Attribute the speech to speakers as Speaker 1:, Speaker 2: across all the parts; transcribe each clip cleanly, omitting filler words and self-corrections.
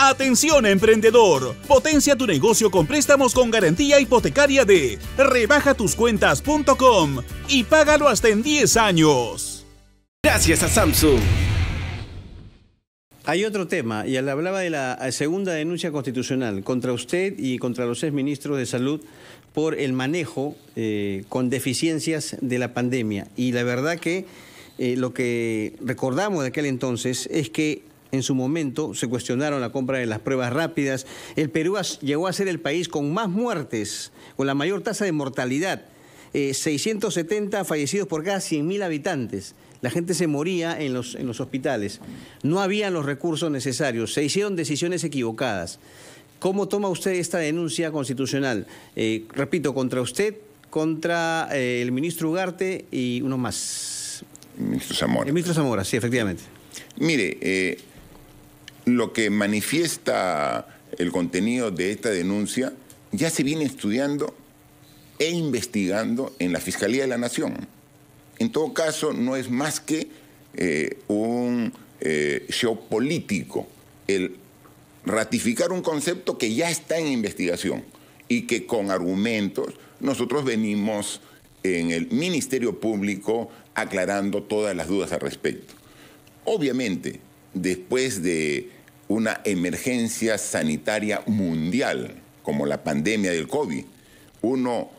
Speaker 1: Atención emprendedor, potencia tu negocio con préstamos con garantía hipotecaria de rebajatuscuentas.com y págalo hasta en 10 años.
Speaker 2: Gracias a Samsung.
Speaker 3: Hay otro tema, y él hablaba de la segunda denuncia constitucional contra usted y contra los exministros de Salud por el manejo con deficiencias de la pandemia. Y la verdad que lo que recordamos de aquel entonces es que en su momento se cuestionaron la compra de las pruebas rápidas. El Perú llegó a ser el país con más muertes, con la mayor tasa de mortalidad. 670 fallecidos por cada 100.000 habitantes. La gente se moría en los hospitales. No habían los recursos necesarios. Se hicieron decisiones equivocadas. ¿Cómo toma usted esta denuncia constitucional? Repito, contra usted, contra el ministro Ugarte y uno más.
Speaker 4: El ministro Zamora.
Speaker 3: El ministro Zamora, sí, efectivamente.
Speaker 4: Mire, lo que manifiesta el contenido de esta denuncia ya se viene estudiando e investigando en la Fiscalía de la Nación. En todo caso, no es más que un show político, el ratificar un concepto que ya está en investigación y que con argumentos nosotros venimos en el Ministerio Público aclarando todas las dudas al respecto. Obviamente, después de una emergencia sanitaria mundial como la pandemia del COVID, uno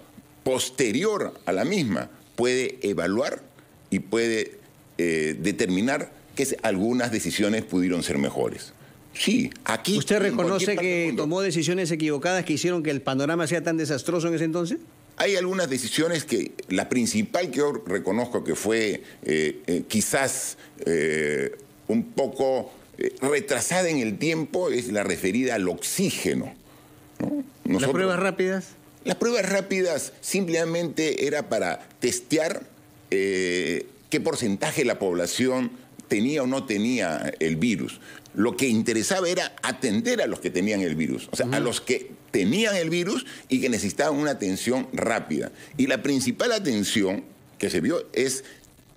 Speaker 4: posterior a la misma puede evaluar y puede determinar que algunas decisiones pudieron ser mejores. Sí, aquí...
Speaker 3: ¿Usted reconoce que tomó decisiones equivocadas que hicieron que el panorama sea tan desastroso en ese entonces?
Speaker 4: Hay algunas decisiones que, la principal que yo reconozco que fue quizás un poco retrasada en el tiempo, es la referida al oxígeno, ¿no?
Speaker 3: ¿Las pruebas rápidas?
Speaker 4: Las pruebas rápidas simplemente era para testear qué porcentaje de la población tenía o no tenía el virus. Lo que interesaba era atender a los que tenían el virus, o sea, a los que tenían el virus y que necesitaban una atención rápida. Y la principal atención que se vio es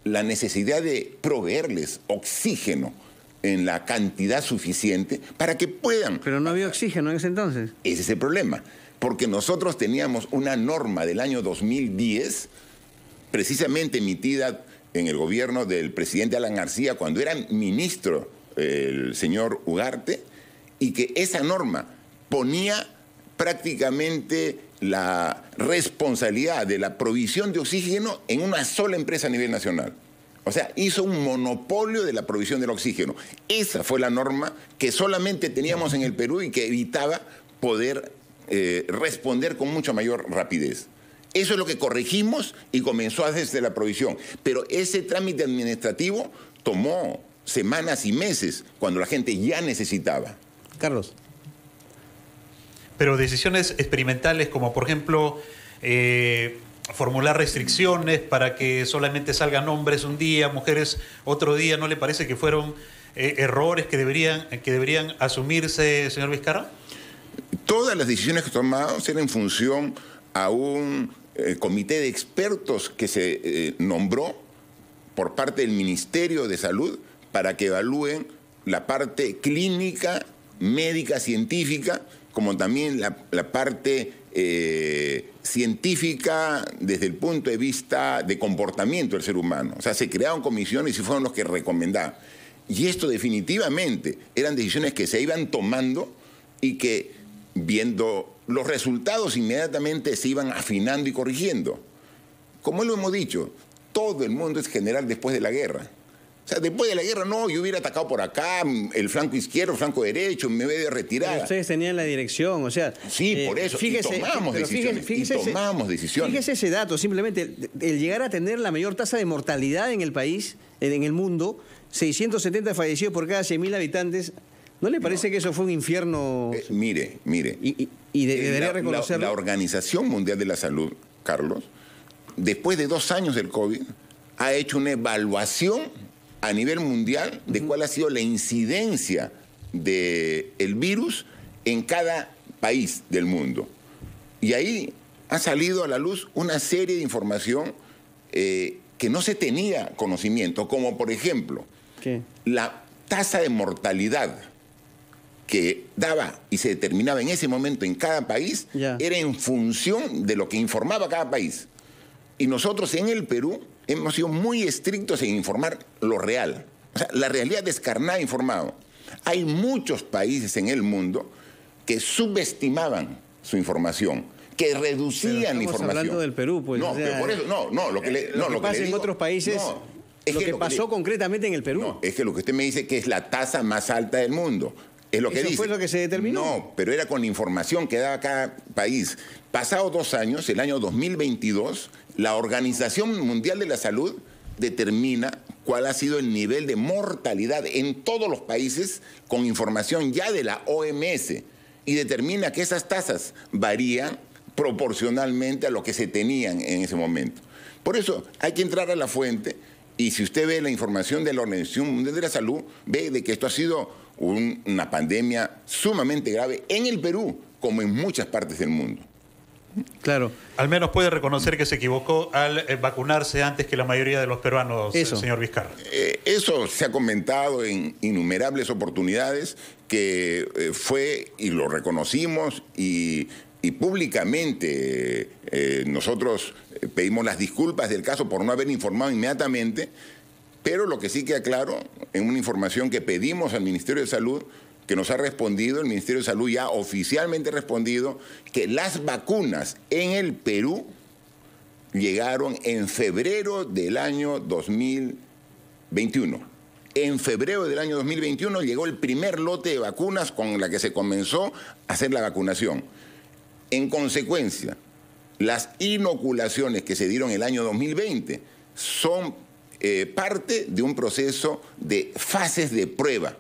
Speaker 4: la necesidad de proveerles oxígeno en la cantidad suficiente para que puedan...
Speaker 3: Pero no había oxígeno en ese entonces.
Speaker 4: Ese es el problema, porque nosotros teníamos una norma del año 2010, precisamente emitida en el gobierno del presidente Alan García, cuando era ministro el señor Ugarte, y que esa norma ponía prácticamente la responsabilidad de la provisión de oxígeno en una sola empresa a nivel nacional. O sea, hizo un monopolio de la provisión del oxígeno. Esa fue la norma que solamente teníamos en el Perú y que evitaba poder responder con mucha mayor rapidez. Eso es lo que corregimos y comenzó a hacerse la provisión. Pero ese trámite administrativo tomó semanas y meses cuando la gente ya necesitaba.
Speaker 3: Carlos.
Speaker 5: Pero decisiones experimentales como, por ejemplo, formular restricciones para que solamente salgan hombres un día, mujeres otro día, ¿no le parece que fueron errores que deberían asumirse, señor Vizcarra?
Speaker 4: Todas las decisiones que tomamos eran en función a un comité de expertos que se nombró por parte del Ministerio de Salud para que evalúen la parte clínica, médica, científica, como también la parte científica desde el punto de vista de comportamiento del ser humano. O sea, se crearon comisiones y fueron los que recomendaban. Y esto definitivamente eran decisiones que se iban tomando y que, viendo los resultados, inmediatamente se iban afinando y corrigiendo. Como lo hemos dicho, todo el mundo es general después de la guerra. O sea, después de la guerra, no, yo hubiera atacado por acá, el flanco izquierdo, el flanco derecho, me hubiera retirado.
Speaker 3: Pero ustedes tenían la dirección, o sea...
Speaker 4: Sí, por eso,
Speaker 3: fíjese,
Speaker 4: y tomamos decisiones,
Speaker 3: Fíjese ese dato, simplemente, el llegar a tener la mayor tasa de mortalidad en el país, en el mundo, 670 fallecidos por cada 100.000 habitantes, ¿no le parece que eso fue un infierno?
Speaker 4: Mire.
Speaker 3: Y debería reconocerlo.
Speaker 4: La Organización Mundial de la Salud, Carlos, después de 2 años del COVID, ha hecho una evaluación a nivel mundial de cuál ha sido la incidencia del virus en cada país del mundo. Y ahí ha salido a la luz una serie de información que no se tenía conocimiento, como por ejemplo,
Speaker 3: ¿qué?
Speaker 4: La tasa de mortalidad que daba y se determinaba en ese momento en cada país era en función de lo que informaba cada país. Y nosotros en el Perú hemos sido muy estrictos en informar lo real. O sea, la realidad descarnada informado. Hay muchos países en el mundo que subestimaban su información, que reducían la información.
Speaker 3: Hablando del Perú, pues.
Speaker 4: No, pero por eso, lo que
Speaker 3: pasa en otros países, lo que pasó concretamente en el Perú.
Speaker 4: No, es que lo que usted me dice que es la tasa más alta del mundo. Es lo que dice.
Speaker 3: ¿Eso fue lo que se determinó?
Speaker 4: No, pero era con la información que daba cada país. Pasados 2 años, el año 2022, la Organización Mundial de la Salud determina cuál ha sido el nivel de mortalidad en todos los países con información ya de la OMS y determina que esas tasas varían proporcionalmente a lo que se tenían en ese momento. Por eso hay que entrar a la fuente y si usted ve la información de la Organización Mundial de la Salud, ve de que esto ha sido una pandemia sumamente grave en el Perú como en muchas partes del mundo.
Speaker 3: Claro.
Speaker 5: Al menos puede reconocer que se equivocó al vacunarse antes que la mayoría de los peruanos, señor Vizcarra.
Speaker 4: Eso se ha comentado en innumerables oportunidades, que fue, y lo reconocimos, y públicamente nosotros pedimos las disculpas del caso por no haber informado inmediatamente, pero lo que sí queda claro, en una información que pedimos al Ministerio de Salud, que nos ha respondido, el Ministerio de Salud ya oficialmente ha respondido que las vacunas en el Perú llegaron en febrero del año 2021. En febrero del año 2021 llegó el primer lote de vacunas con la que se comenzó a hacer la vacunación. En consecuencia, las inoculaciones que se dieron el año 2020 son parte de un proceso de fases de prueba.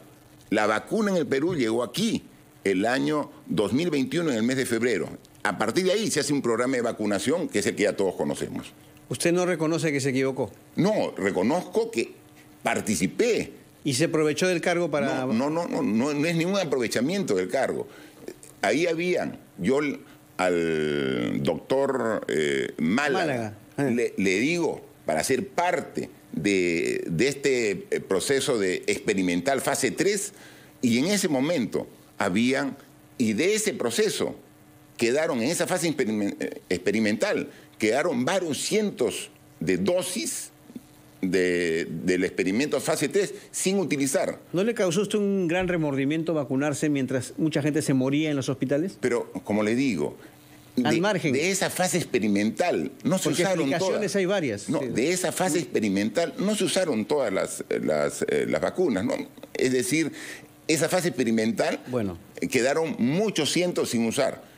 Speaker 4: La vacuna en el Perú llegó aquí el año 2021, en el mes de febrero. A partir de ahí se hace un programa de vacunación, que es el que ya todos conocemos.
Speaker 3: ¿Usted no reconoce que se equivocó?
Speaker 4: No, reconozco que participé.
Speaker 3: ¿Y se aprovechó del cargo para...?
Speaker 4: No es ningún aprovechamiento del cargo. Ahí habían, yo al doctor Málaga. Le digo, para ser parte de este proceso de experimental fase 3, y en ese momento habían, y de ese proceso quedaron, en esa fase experimental, quedaron varios cientos de dosis del experimento fase 3 sin utilizar.
Speaker 3: ¿No le causó usted un gran remordimiento vacunarse mientras mucha gente se moría en los hospitales?
Speaker 4: Pero, como le digo,
Speaker 3: al margen
Speaker 4: de esa fase experimental no se usaron todas.
Speaker 3: Hay varias.
Speaker 4: No, de esa fase experimental no se usaron todas las vacunas, ¿no? Es decir, esa fase experimental quedaron muchos cientos sin usar.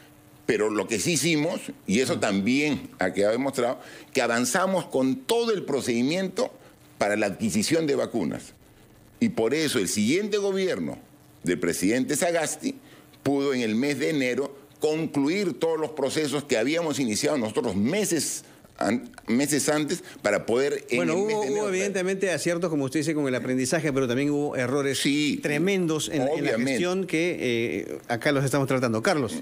Speaker 4: Pero lo que sí hicimos, y eso también ha quedado demostrado, que avanzamos con todo el procedimiento para la adquisición de vacunas. Y por eso el siguiente gobierno del presidente Sagasti pudo en el mes de enero concluir todos los procesos que habíamos iniciado nosotros meses antes para poder...
Speaker 3: Hubo evidentemente aciertos, como usted dice, con el aprendizaje, pero también hubo errores tremendos en la gestión que acá los estamos tratando. Carlos.